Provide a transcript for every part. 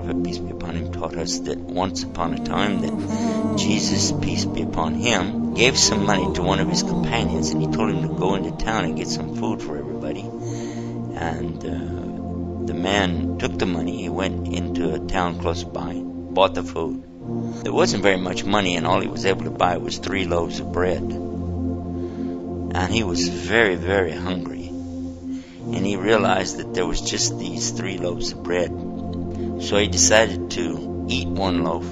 prophet, peace be upon him, taught us that once upon a time that Jesus, peace be upon him, gave some money to one of his companions, and he told him to go into town and get some food for everybody. And the man took the money, he went into a town close by, bought the food. There wasn't very much money, and all he was able to buy was 3 loaves of bread. And he was very, very hungry. And he realized that there was just these 3 loaves of bread. So he decided to eat 1 loaf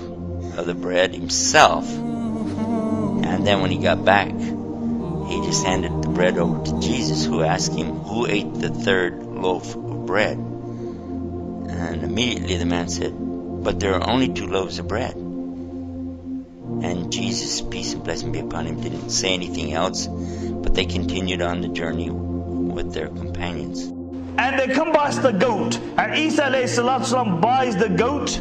of the bread himself. And then when he got back, he just handed the bread over to Jesus, who asked him who ate the 3rd loaf of bread. And immediately the man said, "But there are only 2 loaves of bread." And Jesus, peace and blessing be upon him, didn't say anything else, but they continued on the journey with their companions. And they come past the goat, and Isa alayhi salatu wasalam buys the goat,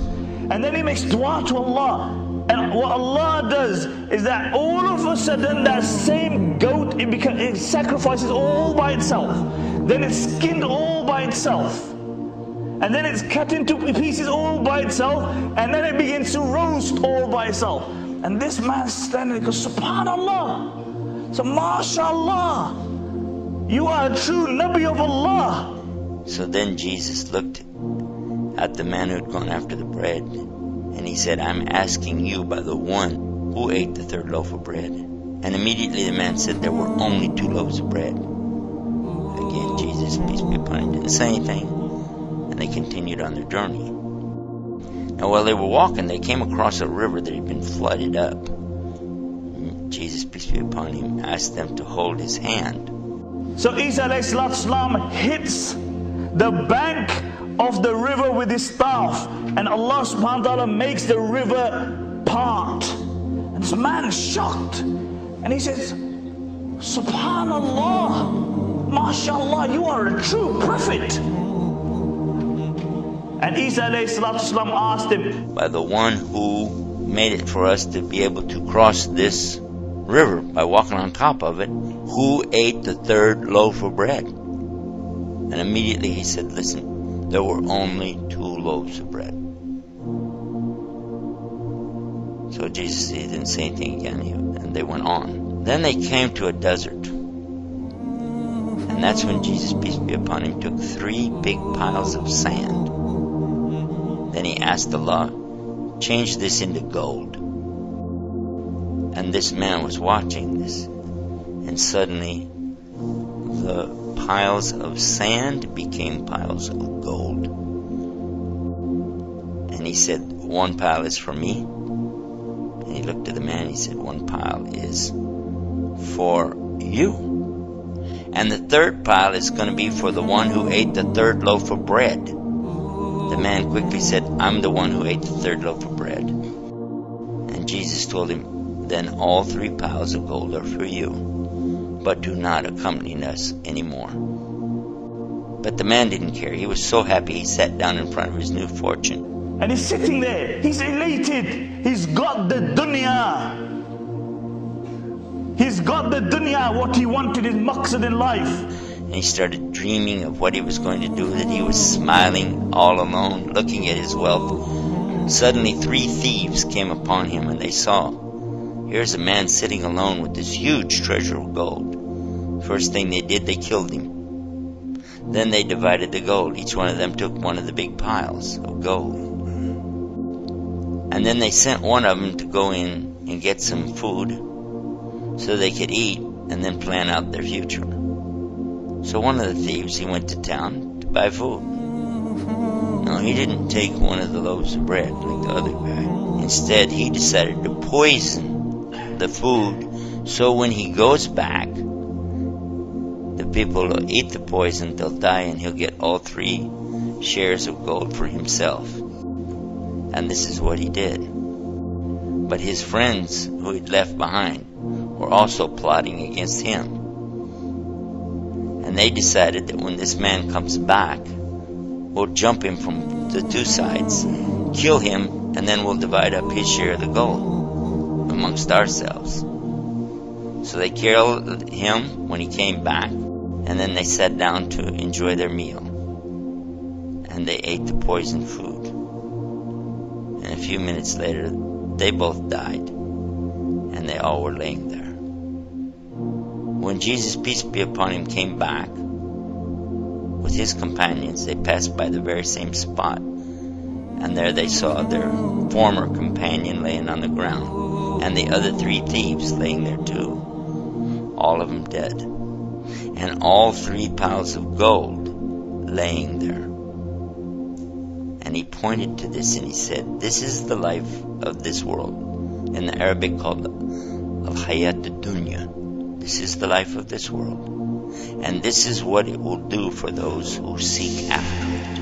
and then he makes dua to Allah. And what Allah does is that all of a sudden that same goat, it sacrifices all by itself. Then it's skinned all by itself. And then it's cut into pieces all by itself, and then it begins to roast all by itself. And this man's standing there, goes, "Subhanallah, so mashallah, you are a true Nabi of Allah." So then Jesus looked at the man who had gone after the bread, and he said, "I'm asking you by the one who ate the 3rd loaf of bread." And immediately the man said there were only 2 loaves of bread. Again, Jesus, peace be upon him, didn't say anything, and they continued on their journey. Now while they were walking, they came across a river that had been flooded up. Jesus, peace be upon him, asked them to hold his hand. So Isa alayhi salatu wasalam hits the bank of the river with his staff, and Allah subhanahu wa ta'ala makes the river part. And this man is shocked, and he says, "Subhanallah, mashallah, you are a true prophet." And Isa alayhi salatu wasalam asked him, "By the one who made it for us to be able to cross this river by walking on top of it, who ate the 3rd loaf of bread?" And immediately he said, "Listen, there were only 2 loaves of bread." So Jesus, he didn't say anything again, and they went on. Then they came to a desert. And that's when Jesus, peace be upon him, took 3 big piles of sand. Then he asked Allah, "Change this into gold." And this man was watching this, and suddenly the piles of sand became piles of gold. And he said, "1 pile is for me." And he looked at the man and he said, "1 pile is for you. And the 3rd pile is going to be for the one who ate the 3rd loaf of bread." The man quickly said, "I'm the one who ate the 3rd loaf of bread." And Jesus told him, "Then all 3 piles of gold are for you, but do not accompany us anymore." But the man didn't care. He was so happy he sat down in front of his new fortune. And he's sitting there, he's elated, he's got the dunya. He's got the dunya, what he wanted, his maqsad in life. And he started dreaming of what he was going to do, that he was smiling all alone, looking at his wealth. Suddenly 3 thieves came upon him, and they saw, here's a man sitting alone with this huge treasure of gold. First thing they did, they killed him. Then they divided the gold. Each one of them took one of the big piles of gold. And then they sent one of them to go in and get some food so they could eat and then plan out their future. So one of the thieves, he went to town to buy food. No, he didn't take one of the loaves of bread like the other guy. Instead, he decided to poison the food, so when he goes back, the people will eat the poison, they'll die, and he'll get all 3 shares of gold for himself. And this is what he did. But his friends who he'd left behind were also plotting against him. And they decided that when this man comes back, we'll jump him from the 2 sides, kill him, and then we'll divide up his share of the gold amongst ourselves. So they killed him when he came back, and then they sat down to enjoy their meal. And they ate the poisoned food. few minutes later, they both died, and they all were laying there. When Jesus, peace be upon him, came back with his companions, they passed by the very same spot, and there they saw their former companion laying on the ground, and the other 3 thieves laying there too, all of them dead, and all 3 piles of gold laying there. And he pointed to this and he said, this is the life of this world, in the Arabic called al-hayat ad-dunya. This is the life of this world, and this is what it will do for those who seek after it.